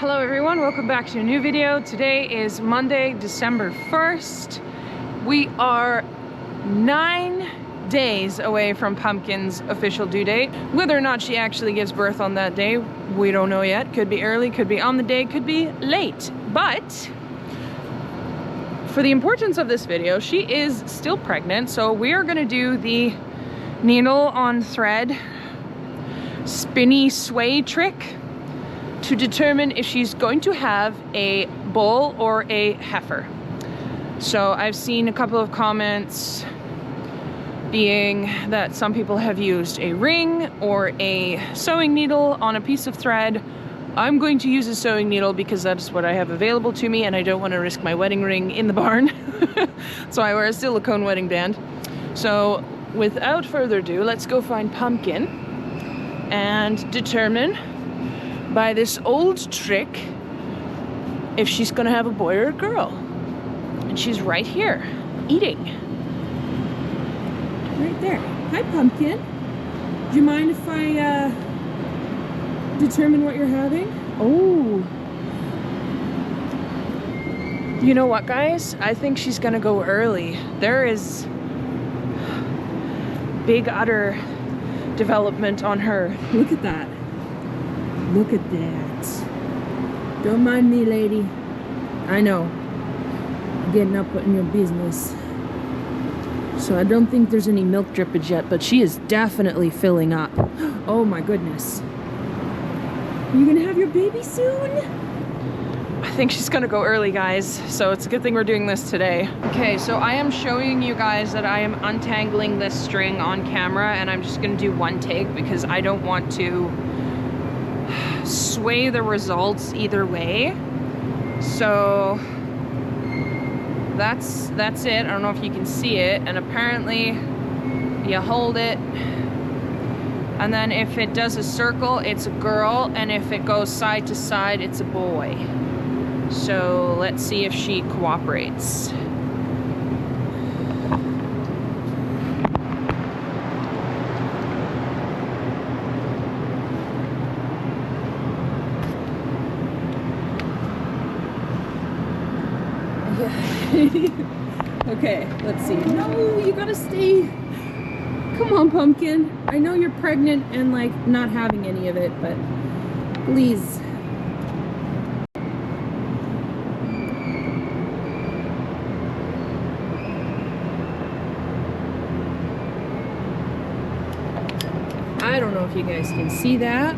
Hello everyone, welcome back to a new video. Today is Monday, December 1st. We are 9 days away from Pumpkin's official due date. Whether or not she actually gives birth on that day, we don't know yet. Could be early, could be on the day, could be late. But for the importance of this video, she is still pregnant, so we are gonna do the needle on thread spinny sway trick to determine if she's going to have a bull or a heifer. So I've seen a couple of comments being that some people have used a ring or a sewing needle on a piece of thread. I'm going to use a sewing needle because that's what I have available to me and I don't want to risk my wedding ring in the barn. So I wear a silicone wedding band. So without further ado, let's go find Pumpkin and determine by this old trick if she's gonna have a boy or a girl. And she's right here, eating. Right there. Hi, Pumpkin. Do you mind if I determine what you're having? Oh. You know what, guys? I think she's gonna go early. There is big udder development on her. Look at that. Look at that. Don't mind me, lady. I know. Getting up in your business. So I don't think there's any milk drippage yet, but she is definitely filling up. Oh my goodness. Are you gonna have your baby soon? I think she's gonna go early, guys. So it's a good thing we're doing this today. Okay, so I am showing you guys that I am untangling this string on camera and I'm just gonna do one take because I don't want to sway the results either way. So that's it. I don't know if you can see it, and apparently you hold it and then if it does a circle it's a girl, and if it goes side to side it's a boy. So let's see if she cooperates. Okay, let's see. No, you gotta stay. Come on, Pumpkin. I know you're pregnant and like not having any of it, but please. I don't know if you guys can see that.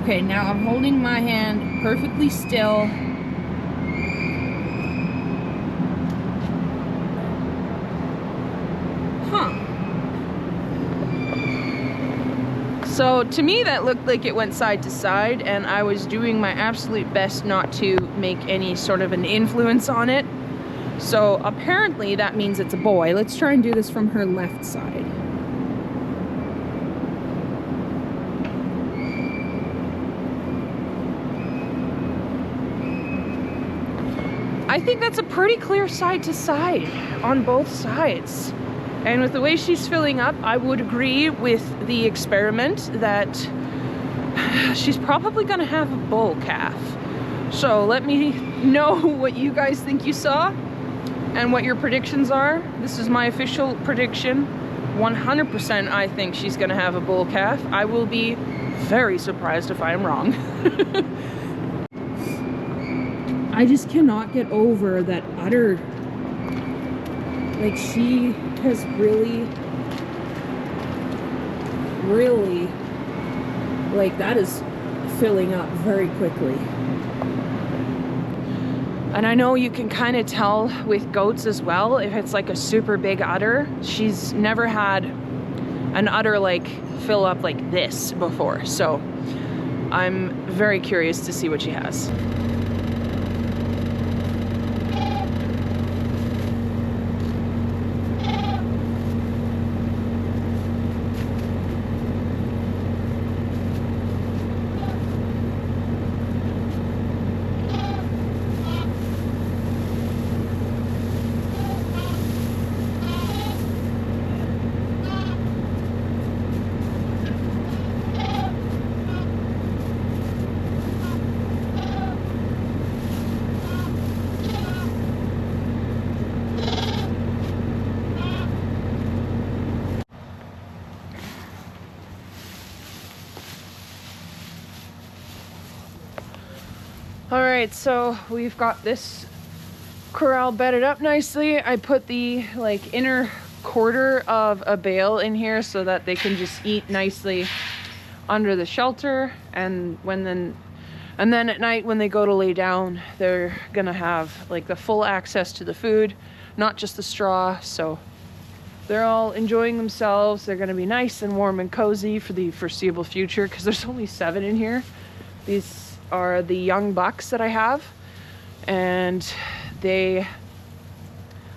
Okay, now I'm holding my hand perfectly still. So to me that looked like it went side to side, and I was doing my absolute best not to make any sort of an influence on it. So apparently that means it's a boy. Let's try and do this from her left side. I think that's a pretty clear side to side on both sides. And with the way she's filling up, I would agree with the experiment that she's probably gonna have a bull calf. So let me know what you guys think you saw and what your predictions are. This is my official prediction. 100% I think she's gonna have a bull calf. I will be very surprised if I am wrong. I just cannot get over that udder. Like, she has really, like, that is filling up very quickly. And I know you can kind of tell with goats as well, if it's like a super big udder. She's never had an udder like fill up like this before. So I'm very curious to see what she has. All right, so we've got this corral bedded up nicely. I put the like inner quarter of a bale in here so that they can just eat nicely under the shelter, and then at night when they go to lay down, they're gonna have like the full access to the food, not just the straw. So they're all enjoying themselves. They're gonna be nice and warm and cozy for the foreseeable future, because there's only 7 in here. These are the young bucks that I have, and they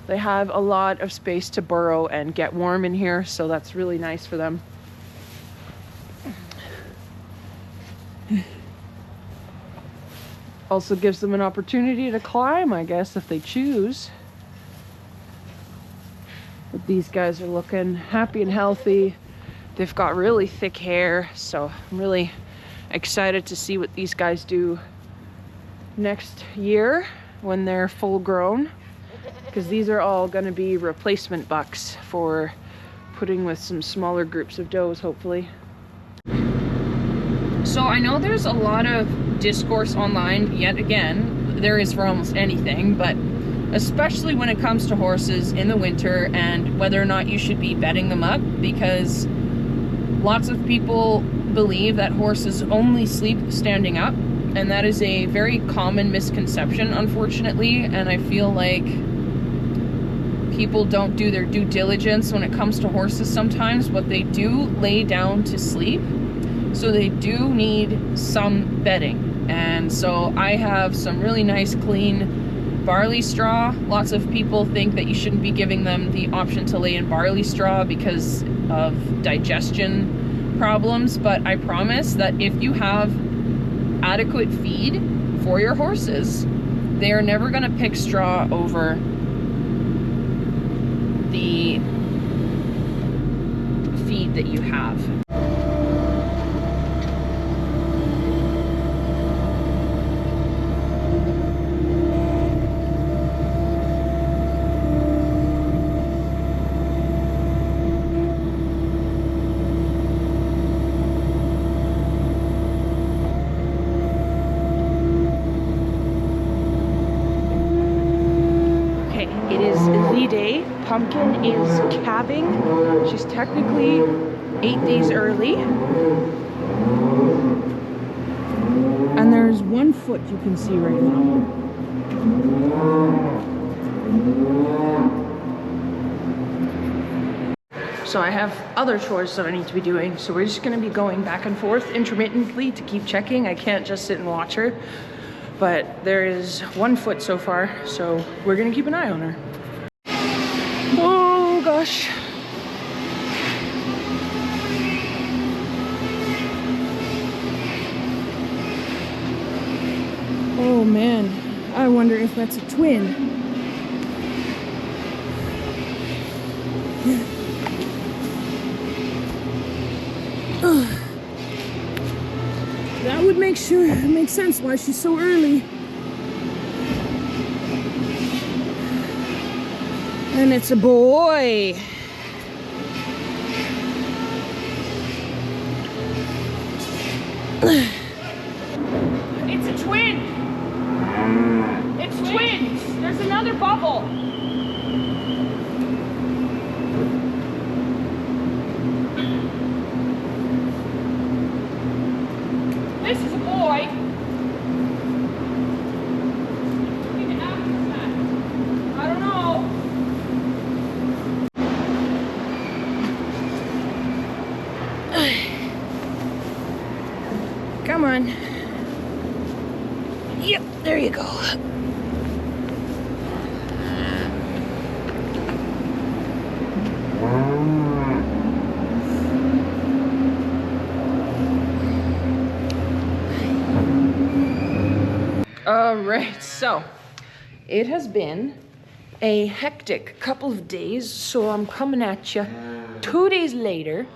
have a lot of space to burrow and get warm in here, so that's really nice for them. Also gives them an opportunity to climb, I guess, if they choose. But these guys are looking happy and healthy. They've got really thick hair, so I'm really excited to see what these guys do next year when they're full grown, because these are all going to be replacement bucks for putting with some smaller groups of does, hopefully. So I know there's a lot of discourse online, yet again, there is for almost anything, but especially when it comes to horses in the winter and whether or not you should be bedding them up, because lots of people believe that horses only sleep standing up, and that is a very common misconception, unfortunately, and I feel like people don't do their due diligence when it comes to horses sometimes, but they do lay down to sleep, so they do need some bedding. And so I have some really nice clean barley straw. Lots of people think that you shouldn't be giving them the option to lay in barley straw because of digestion problems, but I promise that if you have adequate feed for your horses, they are never going to pick straw over the feed that you have. Day. Pumpkin is calving. She's technically 8 days early. And there's 1 foot you can see right now. So I have other chores that I need to be doing, so we're just going to be going back and forth intermittently to keep checking. I can't just sit and watch her, but there is 1 foot so far, so we're going to keep an eye on her. Oh gosh. Oh man, I wonder if that's a twin. That would make sense why she's so early. And it's a boy. It's a twin. It's twins. There's another bubble. This is a boy. I don't know. Come on. Yep, there you go. All right, so it has been a hectic couple of days, so I'm coming at you 2 days later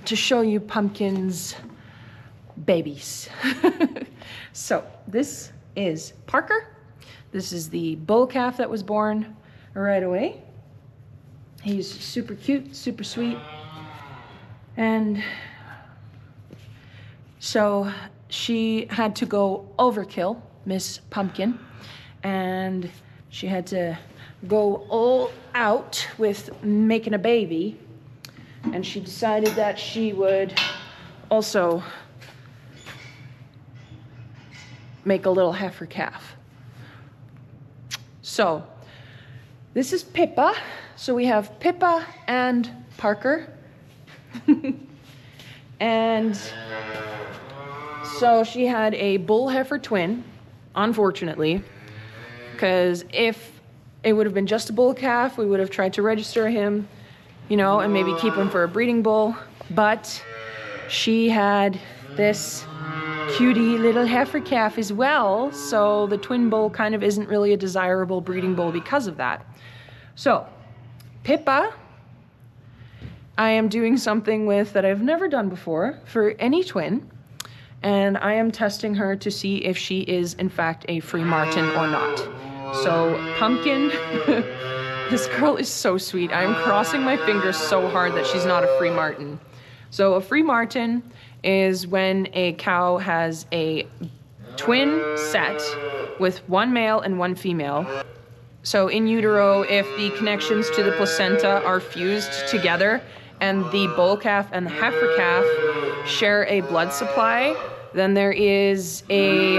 to show you Pumpkin's babies. So this is Parker. This is the bull calf that was born right away. He's super cute, super sweet. And so she had to go overkill, Miss Pumpkin, and she had to go all out with making a baby, and she decided that she would also make a little heifer calf. So this is Pippa. So we have Pippa and Parker. And so she had a bull heifer twin, unfortunately, because if it would have been just a bull calf, we would have tried to register him, you know, and maybe keep him for a breeding bull. But she had this cutie little heifer calf as well, so the twin bull kind of isn't really a desirable breeding bull because of that. So Pippa, I am doing something with that I've never done before for any twin, and I am testing her to see if she is in fact a free martin or not. So Pumpkin, this girl is so sweet. I am crossing my fingers so hard that she's not a free martin. So a free martin is when a cow has a twin set with one male and one female. So in utero, if the connections to the placenta are fused together and the bull calf and the heifer calf share a blood supply, then there is a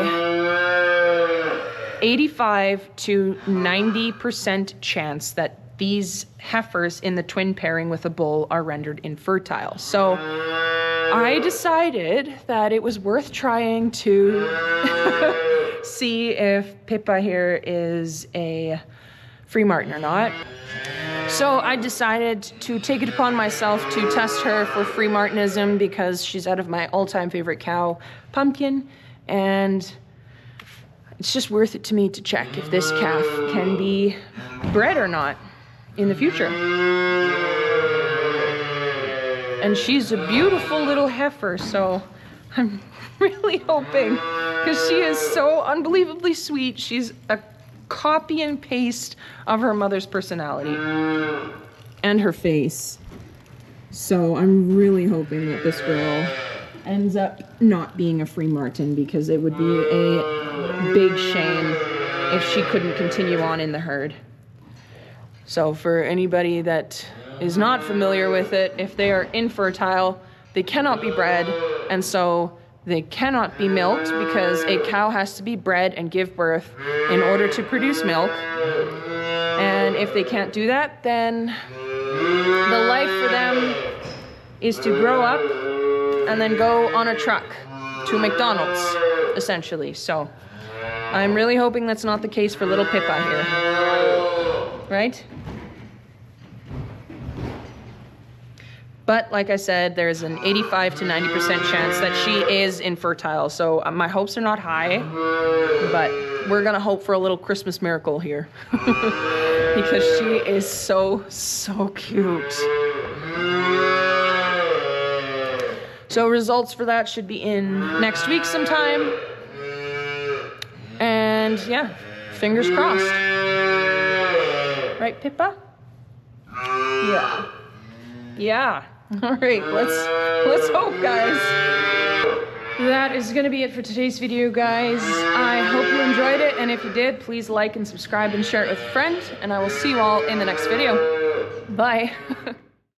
85 to 90% chance that these heifers in the twin pairing with a bull are rendered infertile. So I decided that it was worth trying to see if Pippa here is a free martin or not. So I decided to take it upon myself to test her for free martinism because she's out of my all-time favorite cow, Pumpkin, and it's just worth it to me to check if this calf can be bred or not in the future. And she's a beautiful little heifer, so I'm really hoping, because she is so unbelievably sweet. She's a copy and paste of her mother's personality and her face. So I'm really hoping that this girl ends up not being a free martin, because it would be a big shame if she couldn't continue on in the herd. So for anybody that is not familiar with it, if they are infertile, they cannot be bred, and so they cannot be milked, because a cow has to be bred and give birth in order to produce milk. And if they can't do that, then the life for them is to grow up and then go on a truck to McDonald's, essentially. So I'm really hoping that's not the case for little Pippa here, right? But like I said, there's an 85 to 90% chance that she is infertile. So my hopes are not high, but we're gonna hope for a little Christmas miracle here because she is so, so cute. So results for that should be in next week sometime. And yeah, fingers crossed. Right, Pippa? Yeah. Yeah. All right, let's hope, guys. That is gonna be it for today's video, guys. I hope you enjoyed it, and if you did, please like and subscribe and share it with a friend, and I will see you all in the next video. Bye.